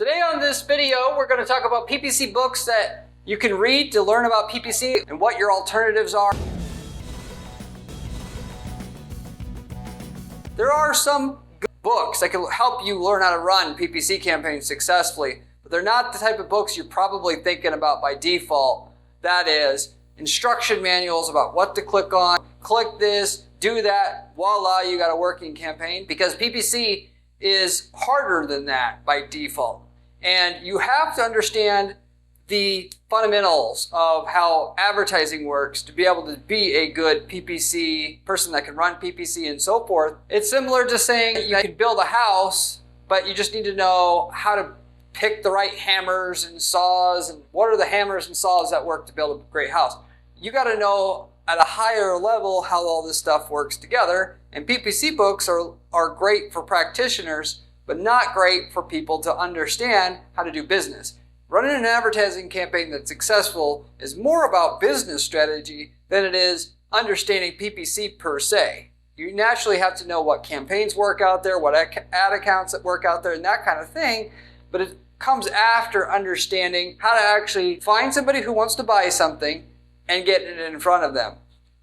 Today on this video, we're going to talk about PPC books that you can read to learn about PPC and what your alternatives are. There are some good books that can help you learn how to run PPC campaigns successfully, but they're not the type of books you're probably thinking about by default. That is, instruction manuals about what to click on, click this, do that, voila, you got a working campaign. Because PPC is harder than that by default. And you have to understand the fundamentals of how advertising works to be able to be a good PPC person that can run PPC and so forth. It's similar to saying you can build a house, but you just need to know how to pick the right hammers and saws and what are the hammers and saws that work to build a great house. You got to know at a higher level how all this stuff works together. And PPC books are great for practitioners, but not great for people to understand how to do business. Running an advertising campaign that's successful is more about business strategy than it is understanding PPC per se. You naturally have to know what campaigns work out there, what ad accounts that work out there, and that kind of thing, but it comes after understanding how to actually find somebody who wants to buy something and get it in front of them.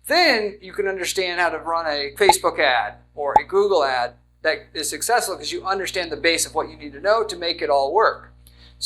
Then you can understand how to run a Facebook ad or a Google ad that is successful because you understand the base of what you need to know to make it all work.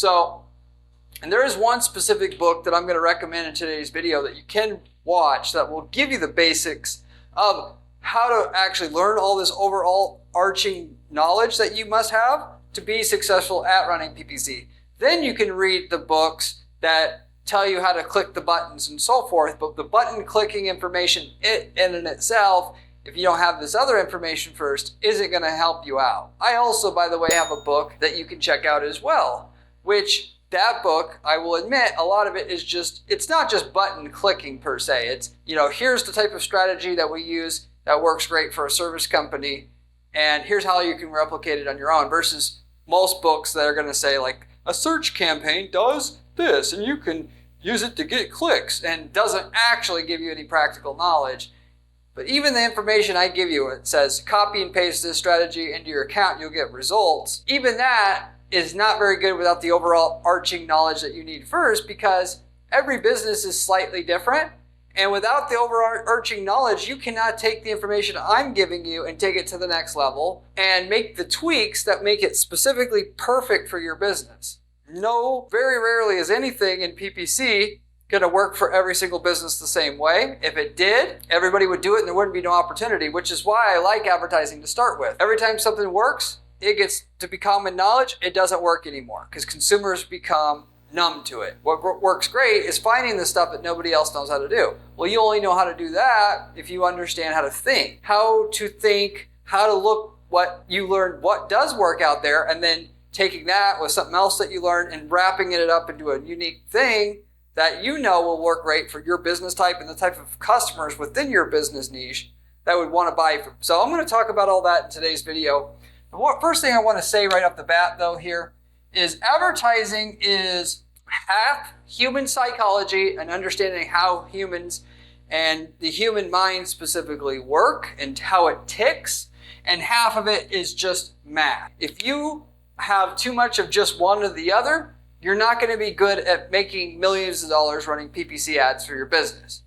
And there is one specific book that I'm going to recommend in today's video that you can watch that will give you the basics of how to actually learn all this overall arching knowledge that you must have to be successful at running PPC. Then you can read the books that tell you how to click the buttons and so forth, but the button clicking information in and itself, if you don't have this other information first, isn't going to help you out. I also, by the way, have a book that you can check out as well, which that book, I will admit, a lot of it is just, it's not just button clicking per se. It's, here's the type of strategy that we use that works great for a service company, and here's how you can replicate it on your own, versus most books that are going to say, like, a search campaign does this, and you can use it to get clicks, and doesn't actually give you any practical knowledge. But even the information I give you, it says copy and paste this strategy into your account, you'll get results. Even that is not very good without the overall arching knowledge that you need first, because every business is slightly different. And without the overarching knowledge, you cannot take the information I'm giving you and take it to the next level and make the tweaks that make it specifically perfect for your business. No, very rarely is anything in PPC going to work for every single business the same way. If it did, everybody would do it and there wouldn't be no opportunity, which is why I like advertising to start with. Every time something works, it gets to be common knowledge, it doesn't work anymore because consumers become numb to it. What works great is finding the stuff that nobody else knows how to do. Well, you only know how to do that if you understand how to think, how to look what you learned, what does work out there, and then taking that with something else that you learned and wrapping it up into a unique thing that you know will work great for your business type and the type of customers within your business niche that would want to buy from. So I'm going to talk about all that in today's video. First thing I want to say right off the bat though here is advertising is half human psychology and understanding how humans and the human mind specifically work and how it ticks, and half of it is just math. If you have too much of just one or the other, you're not going to be good at making millions of dollars running PPC ads for your business,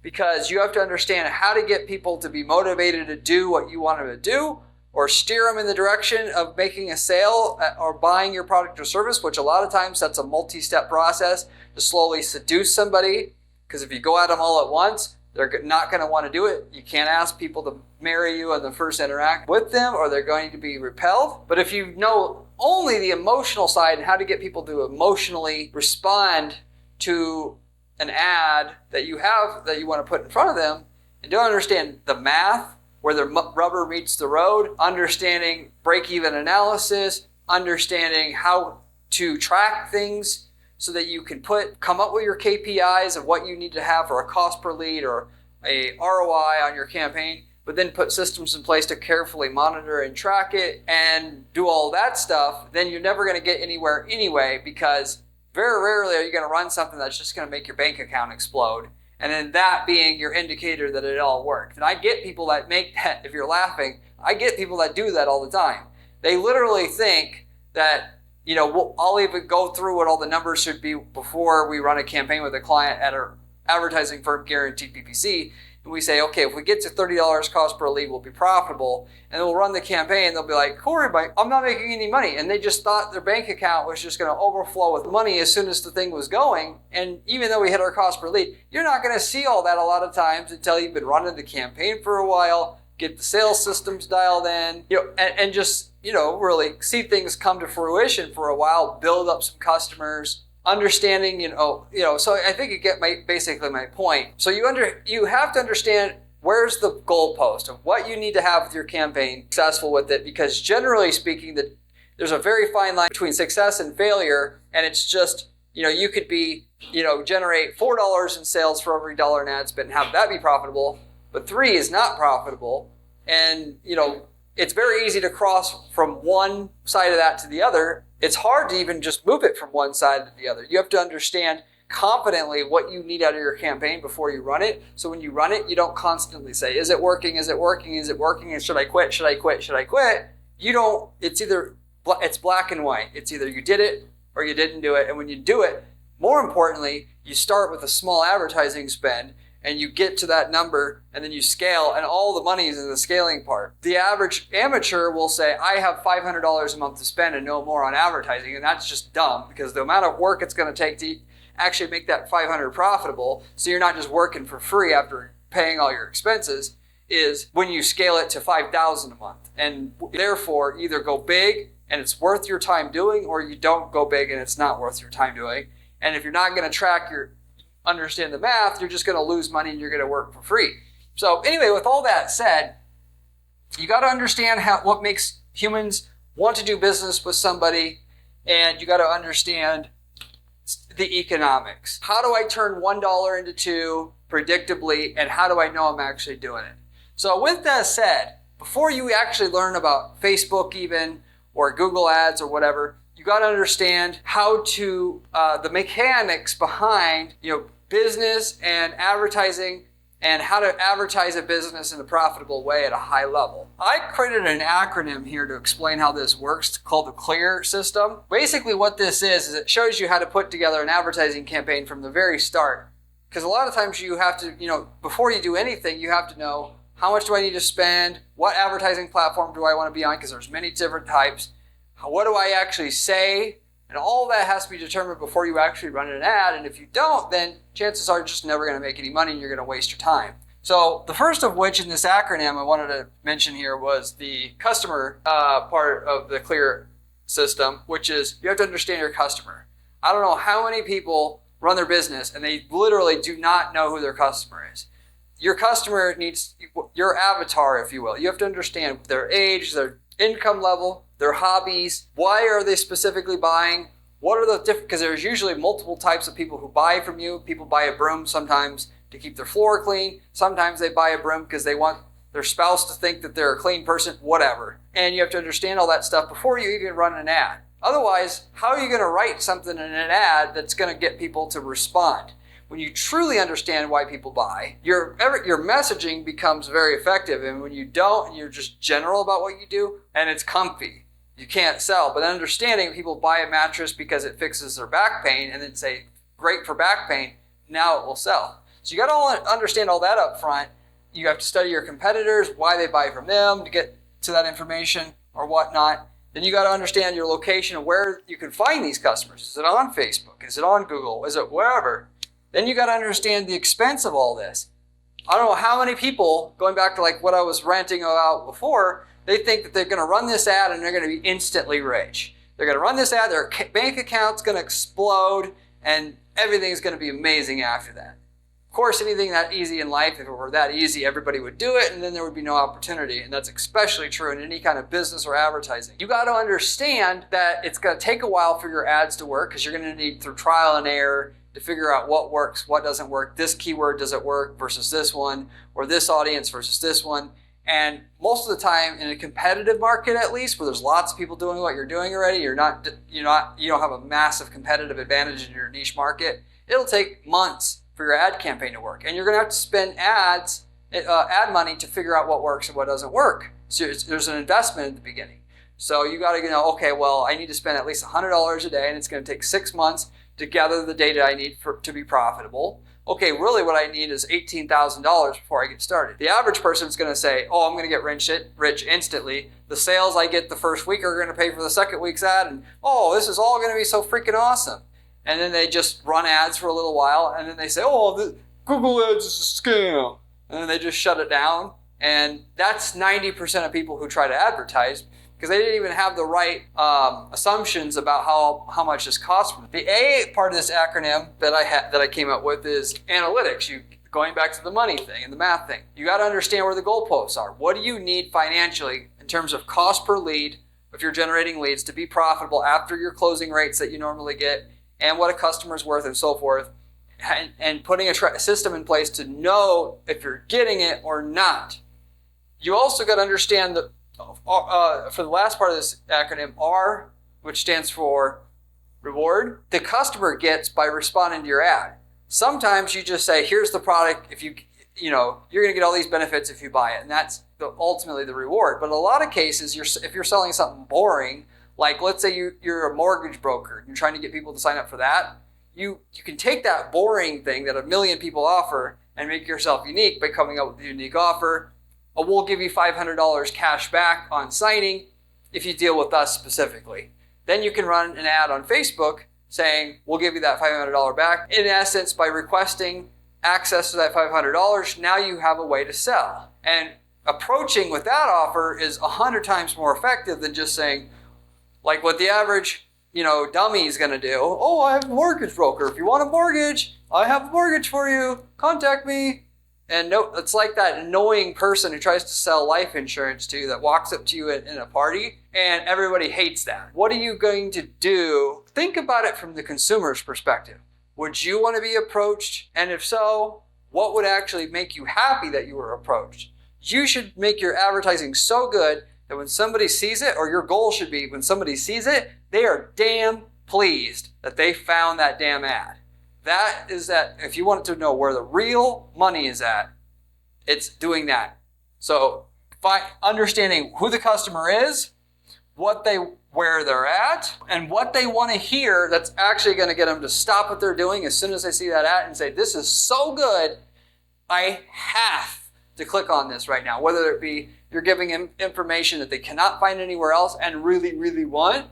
because you have to understand how to get people to be motivated to do what you want them to do, or steer them in the direction of making a sale or buying your product or service, which a lot of times that's a multi-step process to slowly seduce somebody, because if you go at them all at once, they're not going to want to do it. You can't ask people to marry you on the first interact with them, or they're going to be repelled. But if you know only the emotional side and how to get people to emotionally respond to an ad that you have that you want to put in front of them, and don't understand the math, where the rubber meets the road, understanding break-even analysis, understanding how to track things so that you can come up with your KPIs of what you need to have for a cost per lead or a ROI on your campaign, but then put systems in place to carefully monitor and track it and do all that stuff, then you're never going to get anywhere anyway, because very rarely are you going to run something that's just going to make your bank account explode, and then that being your indicator that it all worked. And I get people that make that, if you're laughing, I get people that do that all the time. They literally think that I'll even go through what all the numbers should be before we run a campaign with a client at our advertising firm, Guaranteed PPC. And we say, okay, if we get to $30 cost per lead, we'll be profitable. And then we'll run the campaign. They'll be like, Corey, I'm not making any money. And they just thought their bank account was just going to overflow with money as soon as the thing was going. And even though we hit our cost per lead, you're not going to see all that a lot of times until you've been running the campaign for a while, get the sales systems dialed in, and just, really see things come to fruition for a while, build up some customers, understanding, so I think you get basically my point. So you have to understand where's the goalpost of what you need to have with your campaign, successful with it, because generally speaking, there's a very fine line between success and failure, and it's just, you could be, generate $4 in sales for every dollar in ad spend and have that be profitable, but 3 is not profitable, and, it's very easy to cross from one side of that to the other. It's hard to even just move it from one side to the other. You have to understand confidently what you need out of your campaign before you run it. So when you run it, you don't constantly say, is it working? Is it working? Is it working? And should I quit? Should I quit? Should I quit? It's black and white. It's either you did it or you didn't do it. And when you do it, more importantly, you start with a small advertising spend and you get to that number and then you scale, and all the money is in the scaling part. The average amateur will say, I have $500 a month to spend and no more on advertising. And that's just dumb, because the amount of work it's going to take to actually make that 500 profitable, so you're not just working for free after paying all your expenses, is when you scale it to 5,000 a month. And therefore either go big and it's worth your time doing, or you don't go big and it's not worth your time doing. And if you're not going to understand the math, you're just going to lose money and you're going to work for free. So anyway, with all that said, you got to understand what makes humans want to do business with somebody, and you got to understand the economics. How do I turn $1 into 2 predictably, and how do I know I'm actually doing it? So with that said, before you actually learn about Facebook even, or Google Ads or whatever, you got to understand how to, the mechanics behind, business and advertising, and how to advertise a business in a profitable way at a high level. I created an acronym here to explain how this works called the CLEAR system. Basically what this is it shows you how to put together an advertising campaign from the very start. Because a lot of times you have to, before you do anything, you have to know, how much do I need to spend? What advertising platform do I want to be on? Because there's many different types. What do I actually say? And all that has to be determined before you actually run an ad. And if you don't, then chances are you're just never going to make any money and you're going to waste your time. So the first of which in this acronym I wanted to mention here was the customer part of the CLEAR system, which is you have to understand your customer. I don't know how many people run their business and they literally do not know who their customer is. Your customer needs your avatar, if you will. You have to understand their age, their income level, their hobbies. Why are they specifically buying? What are the different, because there's usually multiple types of people who buy from you. People buy a broom sometimes to keep their floor clean. Sometimes they buy a broom because they want their spouse to think that they're a clean person, whatever. And you have to understand all that stuff before you even run an ad. Otherwise, how are you going to write something in an ad that's going to get people to respond? When you truly understand why people buy, your messaging becomes very effective. And when you don't, and you're just general about what you do, and it's comfy, you can't sell. But understanding people buy a mattress because it fixes their back pain, and then say, great for back pain, now it will sell. So you got to understand all that up front. You have to study your competitors, why they buy from them to get to that information or whatnot. Then you got to understand your location and where you can find these customers. Is it on Facebook? Is it on Google? Is it wherever? Then you got to understand the expense of all this. I don't know how many people, going back to like what I was ranting about before, they think that they're going to run this ad and they're going to be instantly rich. They're going to run this ad, their bank account's going to explode, and everything's going to be amazing after that. Of course, anything that easy in life, if it were that easy, everybody would do it, and then there would be no opportunity. And that's especially true in any kind of business or advertising. You got to understand that it's going to take a while for your ads to work, because you're going to need through trial and error to figure out what works, what doesn't work. This keyword, does it work versus this one, or this audience versus this one. And most of the time in a competitive market, at least, where there's lots of people doing what you're doing already, you don't have a massive competitive advantage in your niche market. It'll take months for your ad campaign to work. And you're going to have to spend ad money to figure out what works and what doesn't work. So there's an investment at the beginning. So you got to know, okay, well, I need to spend at least $100 a day, and it's going to take 6 months to gather the data I need to be profitable. Okay, really what I need is $18,000 before I get started. The average person is going to say, oh, I'm going to get rich instantly. The sales I get the first week are going to pay for the second week's ad, and oh, this is all going to be so freaking awesome. And then they just run ads for a little while, and then they say, oh, Google Ads is a scam. And then they just shut it down. And that's 90% of people who try to advertise, because they didn't even have the right assumptions about how much this costs. The A part of this acronym that I came up with is analytics. Going back to the money thing and the math thing. You got to understand where the goalposts are. What do you need financially in terms of cost per lead if you're generating leads to be profitable after your closing rates that you normally get, and what a customer's worth and so forth, and putting a system in place to know if you're getting it or not. You also got to understand that for the last part of this acronym, R, which stands for reward, the customer gets by responding to your ad. Sometimes you just say, here's the product, you're going to get all these benefits if you buy it, and that's ultimately the reward. But in a lot of cases, if you're selling something boring, like let's say you're a mortgage broker, you're trying to get people to sign up for that, you can take that boring thing that a million people offer and make yourself unique by coming up with a unique offer. We'll give you $500 cash back on signing if you deal with us specifically. Then you can run an ad on Facebook saying, we'll give you that $500 back. In essence, by requesting access to that $500, now you have a way to sell. And approaching with that offer is 100 times more effective than just saying, like what the average dummy is going to do. Oh, I have a mortgage broker. If you want a mortgage, I have a mortgage for you. Contact me. And no, it's like that annoying person who tries to sell life insurance to you that walks up to you in a party, and everybody hates that. What are you going to do? Think about it from the consumer's perspective. Would you want to be approached? And if so, what would actually make you happy that you were approached? You should make your advertising so good that when somebody sees it, or your goal should be when somebody sees it, they are damn pleased that they found that damn ad. That if you want to know where the real money is at, it's doing that. So by understanding who the customer is, where they're at, and what they want to hear, that's actually going to get them to stop what they're doing as soon as they see that ad and say, this is so good, I have to click on this right now. Whether it be you're giving them information that they cannot find anywhere else and really, really want,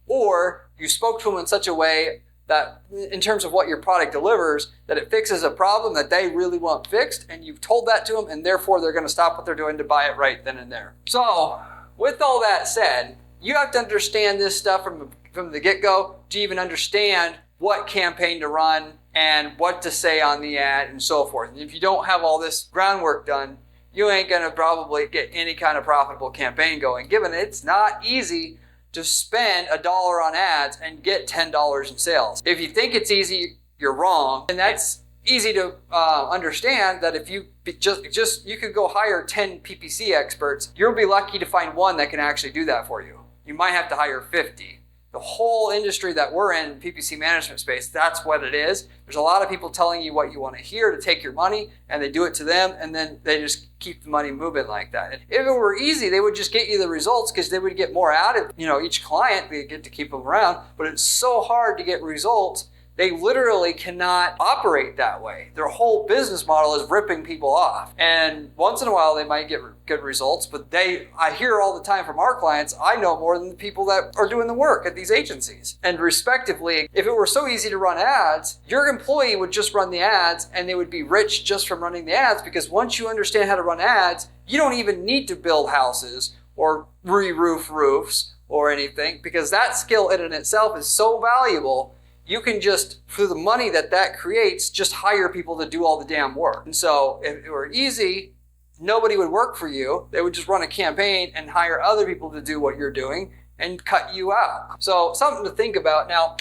or you spoke to them in such a way that in terms of what your product delivers, that it fixes a problem that they really want fixed, and you've told that to them, and therefore they're going to stop what they're doing to buy it right then and there. So with all that said, you have to understand this stuff from the get-go to even understand what campaign to run and what to say on the ad and so forth. And if you don't have all this groundwork done, you ain't going to probably get any kind of profitable campaign going, given it's not easy to spend $1 on ads and get $10 in sales. If you think it's easy, you're wrong. And that's easy to understand, that if you you could go hire 10 PPC experts, you'll be lucky to find one that can actually do that for you. You might have to hire 50. The whole industry that we're in, PPC management space, that's what it is. There's a lot of people telling you what you want to hear to take your money, and they do it to them, and then they just keep the money moving like that. And if it were easy, they would just get you the results, because they would get more out of each client. They get to keep them around, but it's so hard to get results. They literally cannot operate that way. Their whole business model is ripping people off. And once in a while, they might get good results, but I hear all the time from our clients, I know more than the people that are doing the work at these agencies. And respectively, if it were so easy to run ads, your employee would just run the ads, and they would be rich just from running the ads, because once you understand how to run ads, you don't even need to build houses or re-roof roofs or anything, because that skill in and itself is so valuable. You can just, for the money that creates, just hire people to do all the damn work. And so if it were easy, nobody would work for you. They would just run a campaign and hire other people to do what you're doing and cut you out. So something to think about. Now,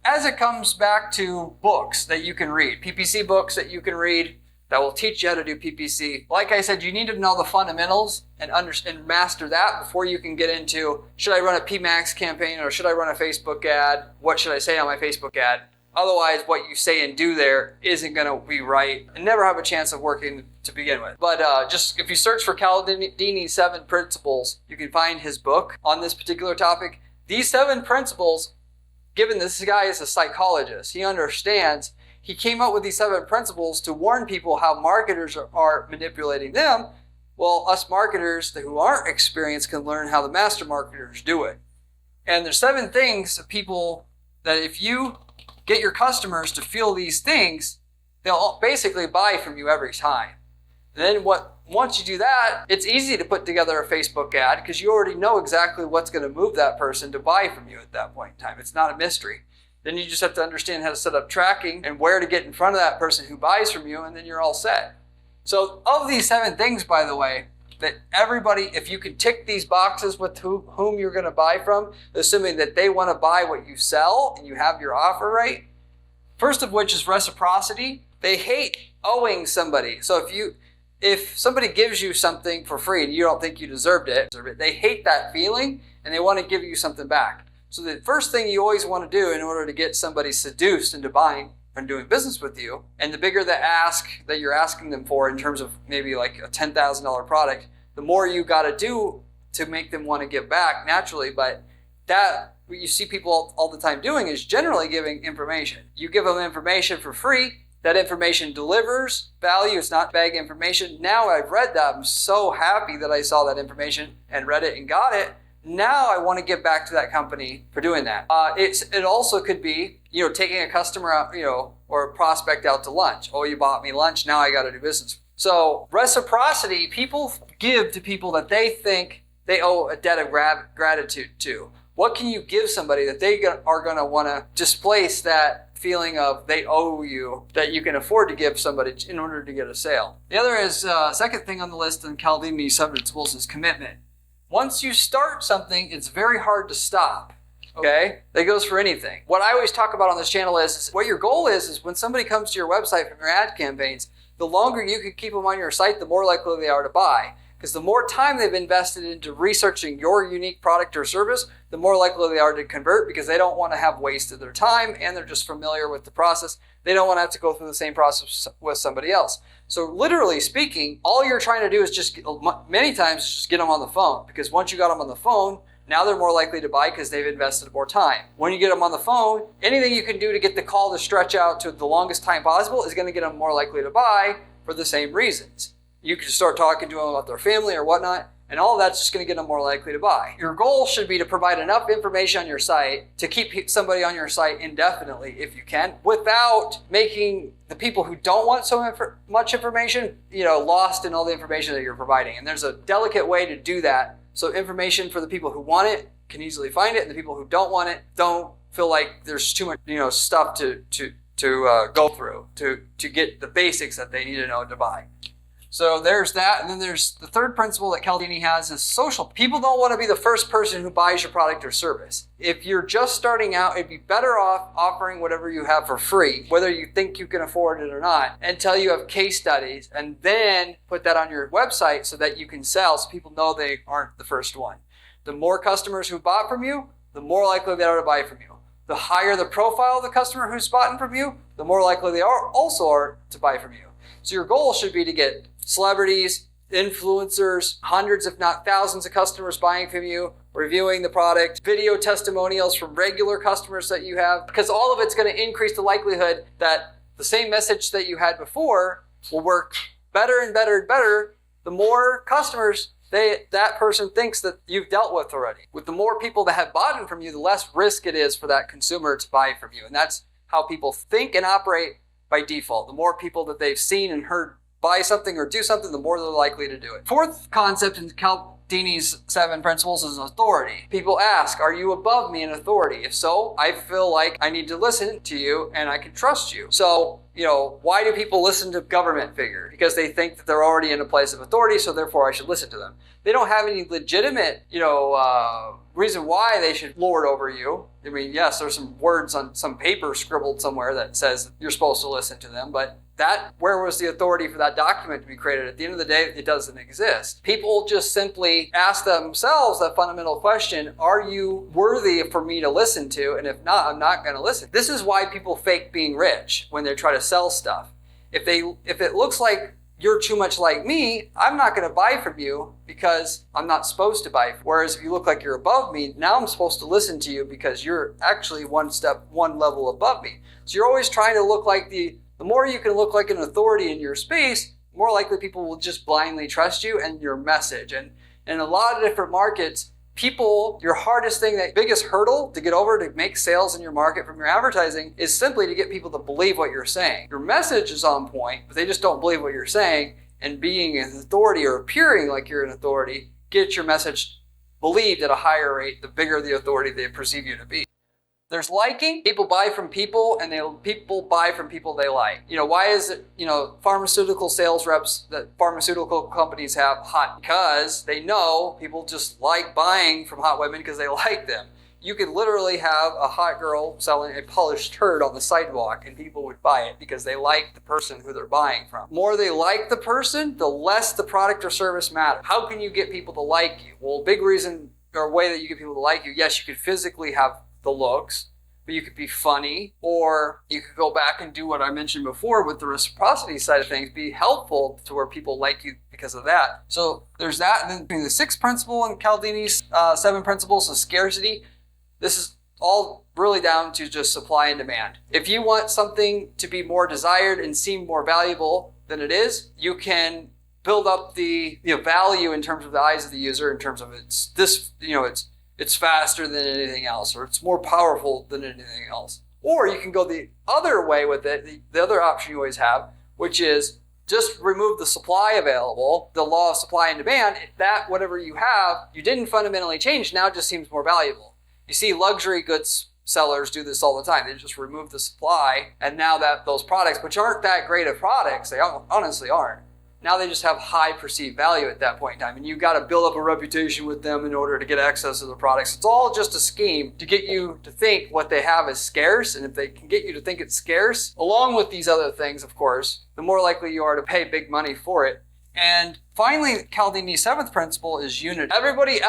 as it comes back to books that you can read, PPC books that you can read that will teach you how to do PPC. Like I said, you need to know the fundamentals and master that before you can get into, should I run a PMAX campaign or should I run a Facebook ad? What should I say on my Facebook ad? Otherwise, what you say and do there isn't going to be right and never have a chance of working to begin with. But just if you search for Cialdini's 7 principles, you can find his book on this particular topic. These 7 principles, given this guy is a psychologist, he understands, he came up with these 7 principles to warn people how marketers are manipulating them. Well, us marketers who aren't experienced can learn how the master marketers do it. And there's 7 things of people that if you get your customers to feel these things, they'll basically buy from you every time. And then once you do that, it's easy to put together a Facebook ad because you already know exactly what's going to move that person to buy from you at that point in time. It's not a mystery. Then you just have to understand how to set up tracking and where to get in front of that person who buys from you, and then you're all set. So of these 7 things, by the way, that everybody, if you can tick these boxes with whom you're going to buy from, assuming that they want to buy what you sell and you have your offer right. First of which is reciprocity. They hate owing somebody. So if somebody gives you something for free and you don't think you deserved it, they hate that feeling and they want to give you something back. So the first thing you always want to do in order to get somebody seduced into buying and doing business with you, and the bigger the ask that you're asking them for in terms of maybe like a $10,000 product, the more you got to do to make them want to give back naturally. But that, what you see people all the time doing is generally giving information. You give them information for free. That information delivers value. It's not vague information. Now I've read that. I'm so happy that I saw that information and read it and got it. Now I want to give back to that company for doing that. It also could be, taking a customer out, or a prospect out to lunch. Oh, you bought me lunch. Now I got to do business. So reciprocity, people give to people that they think they owe a debt of gratitude to. What can you give somebody that they are going to want to displace that feeling of they owe you, that you can afford to give somebody in order to get a sale? The other is, second thing on the list in Cialdini's 7 principles is commitment. Once you start something, it's very hard to stop. Okay? That goes for anything. What I always talk about on this channel is what your goal is when somebody comes to your website from your ad campaigns, the longer you can keep them on your site, the more likely they are to buy. Because the more time they've invested into researching your unique product or service, the more likely they are to convert, because they don't want to have wasted their time and they're just familiar with the process. They don't want to have to go through the same process with somebody else. So literally speaking, all you're trying to do is many times just get them on the phone, because once you got them on the phone, now they're more likely to buy because they've invested more time. When you get them on the phone, anything you can do to get the call to stretch out to the longest time possible is going to get them more likely to buy for the same reasons. You can start talking to them about their family or whatnot, and all of that's just going to get them more likely to buy. Your goal should be to provide enough information on your site to keep somebody on your site indefinitely if you can, without making the people who don't want so much information, lost in all the information that you're providing. And there's a delicate way to do that. So information for the people who want it can easily find it, and the people who don't want it don't feel like there's too much, stuff to go through to get the basics that they need to know to buy. So there's that. And then there's the third principle that Cialdini has is social. People don't want to be the first person who buys your product or service. If you're just starting out, it'd be better off offering whatever you have for free, whether you think you can afford it or not, until you have case studies, and then put that on your website so that you can sell, so people know they aren't the first one. The more customers who bought from you, the more likely they are to buy from you. The higher the profile of the customer who's bought from you, the more likely they are to buy from you. So your goal should be to get celebrities, influencers, hundreds if not thousands of customers buying from you, reviewing the product, video testimonials from regular customers that you have, because all of it's going to increase the likelihood that the same message that you had before will work better and better and better the more customers that person thinks that you've dealt with already. With the more people that have bought from you, the less risk it is for that consumer to buy from you. And that's how people think and operate by default. The more people that they've seen and heard buy something or do something, the more they're likely to do it. Fourth concept in Cialdini's 7 principles is authority. People ask, are you above me in authority? If so, I feel like I need to listen to you and I can trust you. So, why do people listen to government figures? Because they think that they're already in a place of authority, so therefore I should listen to them. They don't have any legitimate, reason why they should lord over you. I mean, yes, there's some words on some paper scribbled somewhere that says you're supposed to listen to them, but where was the authority for that document to be created? At the end of the day, it doesn't exist. People just simply ask themselves that fundamental question, are you worthy for me to listen to? And if not, I'm not going to listen. This is why people fake being rich when they try to sell stuff. If it looks like you're too much like me, I'm not going to buy from you because I'm not supposed to buy. Whereas if you look like you're above me, now I'm supposed to listen to you because you're actually one level above me. So you're always trying to look like the more you can look like an authority in your space, the more likely people will just blindly trust you and your message. And in a lot of different markets, your hardest thing, that biggest hurdle to get over to make sales in your market from your advertising is simply to get people to believe what you're saying. Your message is on point, but they just don't believe what you're saying. And being an authority or appearing like you're an authority gets your message believed at a higher rate the bigger the authority they perceive you to be. There's liking. People buy from people, and people buy from people they like. Why is it, pharmaceutical sales reps that pharmaceutical companies have hot? Because they know people just like buying from hot women because they like them. You could literally have a hot girl selling a polished turd on the sidewalk, and people would buy it because they like the person who they're buying from. The more they like the person, the less the product or service matters. How can you get people to like you? Well, a big reason or way that you get people to like you, yes, you could physically have the looks, but you could be funny, or you could go back and do what I mentioned before with the reciprocity side of things, be helpful to where people like you because of that. So there's that. And then the sixth principle in Cialdini's 7 principles of scarcity, this is all really down to just supply and demand. If you want something to be more desired and seem more valuable than it is, you can build up the value in terms of the eyes of the user, in terms of it's faster than anything else, or it's more powerful than anything else. Or you can go the other way with it, the other option you always have, which is just remove the supply available, the law of supply and demand. That whatever you have, you didn't fundamentally change, now it just seems more valuable. You see luxury goods sellers do this all the time. They just remove the supply, and now that those products, which aren't that great of products, they honestly aren't, now they just have high perceived value at that point in time. And you've got to build up a reputation with them in order to get access to the products. It's all just a scheme to get you to think what they have is scarce. And if they can get you to think it's scarce, along with these other things, of course, the more likely you are to pay big money for it. And finally, Cialdini's 7th principle is unity. If everybody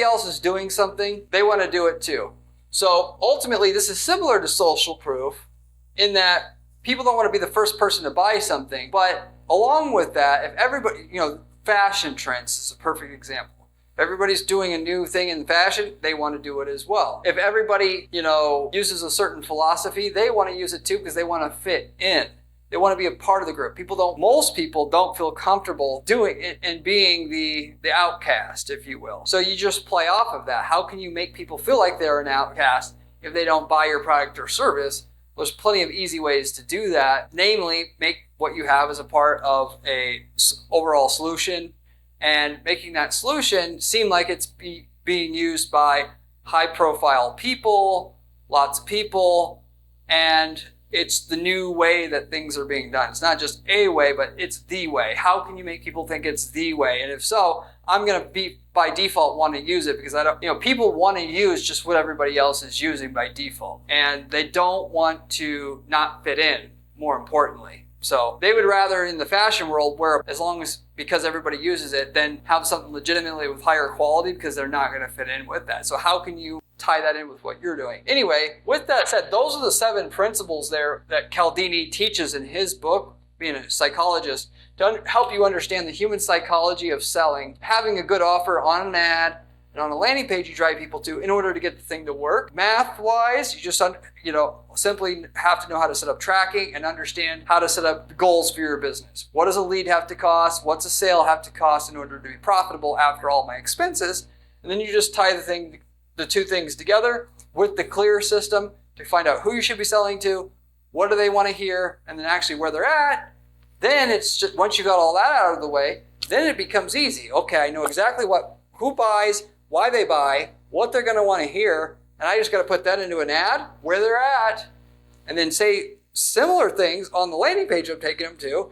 else is doing something, they want to do it too. So ultimately, this is similar to social proof in that people don't want to be the first person to buy something, but along with that, if everybody, fashion trends is a perfect example. If everybody's doing a new thing in fashion, they want to do it as well. If everybody, uses a certain philosophy, they want to use it too because they want to fit in. They want to be a part of the group. Most people don't feel comfortable doing it and being the outcast, if you will. So you just play off of that. How can you make people feel like they're an outcast if they don't buy your product or service? There's plenty of easy ways to do that. Namely, make what you have as a part of a overall solution, and making that solution seem like it's being used by high-profile people, lots of people, and it's the new way that things are being done. It's not just a way, but it's the way. How can you make people think it's the way? And if so, I'm going to by default want to use it because people want to use just what everybody else is using by default, and they don't want to not fit in, more importantly. So they would rather in the fashion world because everybody uses it, then have something legitimately with higher quality because they're not going to fit in with that. So how can you tie that in with what you're doing? Anyway, with that said, those are the 7 principles there that Cialdini teaches in his book, being a psychologist, to help you understand the human psychology of selling, having a good offer on an ad and on a landing page you drive people to in order to get the thing to work. Math-wise, you just simply have to know how to set up tracking and understand how to set up goals for your business. What does a lead have to cost? What's a sale have to cost in order to be profitable after all my expenses? And then you just tie the 2 things together with the clear system to find out who you should be selling to, what do they want to hear, and then actually where they're at. Then it's just, once you got all that out of the way, then it becomes easy. Okay, I know exactly who buys, why they buy, what they're going to want to hear, and I just got to put that into an ad, where they're at, and then say similar things on the landing page I'm taking them to.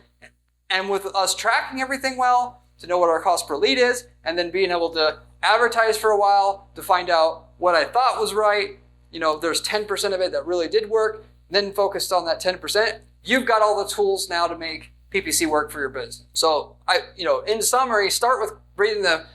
And with us tracking everything well, to know what our cost per lead is, and then being able to advertise for a while to find out what I thought was right. There's 10% of it that really did work. then focused on that 10%, you've got all the tools now to make PPC work for your business. So in summary, start with reading the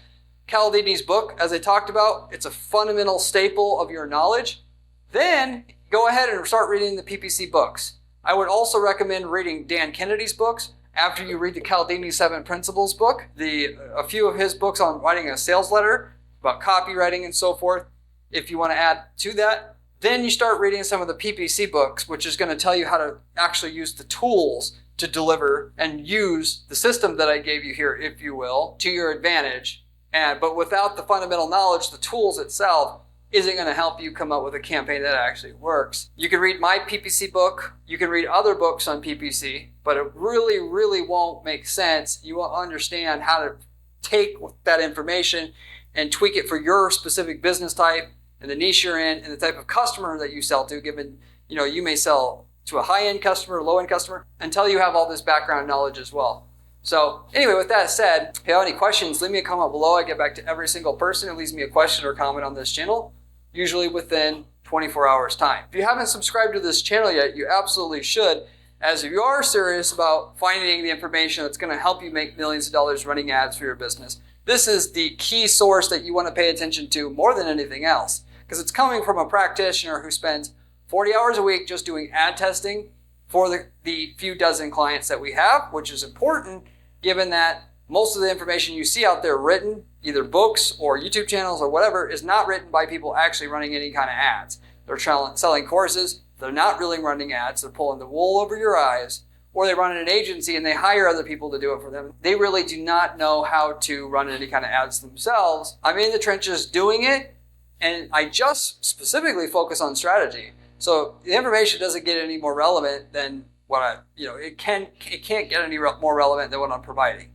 Cialdini's book. As I talked about, it's a fundamental staple of your knowledge. Then go ahead and start reading the PPC books. I would also recommend reading Dan Kennedy's books after you read the Cialdini 7 Principles book, a few of his books on writing a sales letter, about copywriting and so forth. If you want to add to that, then you start reading some of the PPC books, which is going to tell you how to actually use the tools to deliver and use the system that I gave you here, if you will, to your advantage. But without the fundamental knowledge, the tools itself isn't going to help you come up with a campaign that actually works. You can read my PPC book. You can read other books on PPC, but it really, really won't make sense. You won't understand how to take that information and tweak it for your specific business type and the niche you're in and the type of customer that you sell to, given, you may sell to a high-end customer, low-end customer, until you have all this background knowledge as well. So anyway, with that said, if you have any questions, leave me a comment below. I get back to every single person who leaves me a question or comment on this channel, usually within 24 hours time. If you haven't subscribed to this channel yet, you absolutely should, as if you are serious about finding the information that's going to help you make millions of dollars running ads for your business. This is the key source that you want to pay attention to more than anything else, because it's coming from a practitioner who spends 40 hours a week just doing ad testing for the few dozen clients that we have, which is important given that most of the information you see out there written, either books or YouTube channels or whatever, is not written by people actually running any kind of ads. They're selling courses. They're not really running ads. They're pulling the wool over your eyes. Or they run an agency and they hire other people to do it for them. They really do not know how to run any kind of ads themselves. I'm in the trenches doing it, and I just specifically focus on strategy. So the information doesn't get any more relevant than what it can't get any more relevant than what I'm providing.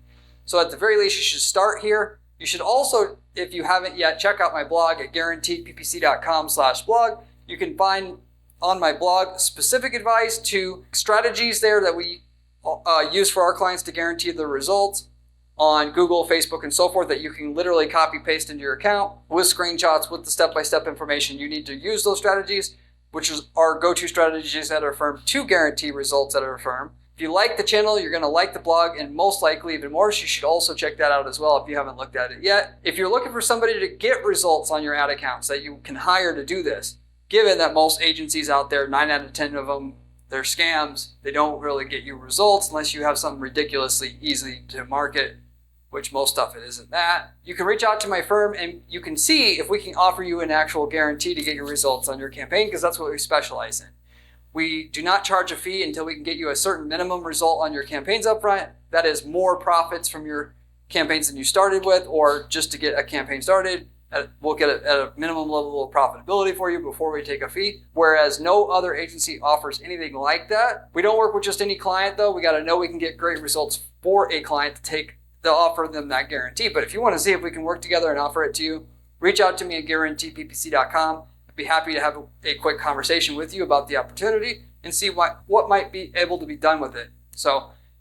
So at the very least, you should start here. You should also, if you haven't yet, check out my blog at guaranteedppc.com/blog. You can find on my blog specific advice to strategies there that we use for our clients to guarantee the results on Google, Facebook, and so forth, that you can literally copy paste into your account with screenshots, with the step-by-step information you need to use those strategies, which is our go-to strategies at our firm to guarantee results at our firm. If you like the channel, you're going to like the blog, and most likely even more, so you should also check that out as well if you haven't looked at it yet. If you're looking for somebody to get results on your ad accounts that you can hire to do this, given that most agencies out there, 9 out of 10 of them, they're scams. They don't really get you results unless you have something ridiculously easy to market, which most stuff it isn't that. You can reach out to my firm and you can see if we can offer you an actual guarantee to get your results on your campaign, because that's what we specialize in. We do not charge a fee until we can get you a certain minimum result on your campaigns up front. That is more profits from your campaigns than you started with, or just to get a campaign started. We'll get it at a minimum level of profitability for you before we take a fee, whereas no other agency offers anything like that. We don't work with just any client though. We got to know we can get great results for a client to offer them that guarantee. But if you want to see if we can work together and offer it to you, reach out to me at guaranteedppc.com. I'd be happy to have a quick conversation with you about the opportunity and see what might be able to be done with it.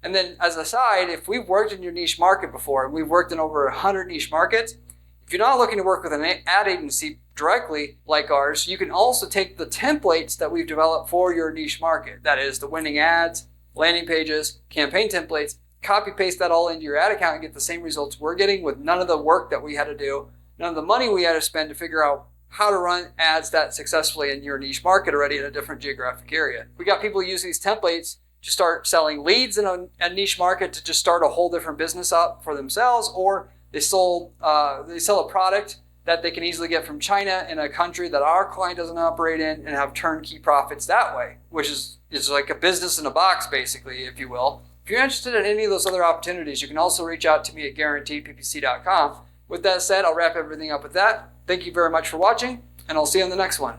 And then as a side, if we've worked in your niche market before, and we've worked in over 100 niche markets, if you're not looking to work with an ad agency directly like ours, you can also take the templates that we've developed for your niche market. That is the winning ads, landing pages, campaign templates, copy paste that all into your ad account and get the same results we're getting with none of the work that we had to do, none of the money we had to spend to figure out how to run ads that successfully in your niche market already in a different geographic area. We got people using these templates to start selling leads in a niche market, to just start a whole different business up for themselves, or they sell a product that they can easily get from China in a country that our client doesn't operate in, and have turnkey profits that way, which is like a business in a box, basically, if you will. If you're interested in any of those other opportunities, you can also reach out to me at guaranteedppc.com. With that said, I'll wrap everything up with that. Thank you very much for watching, and I'll see you on the next one.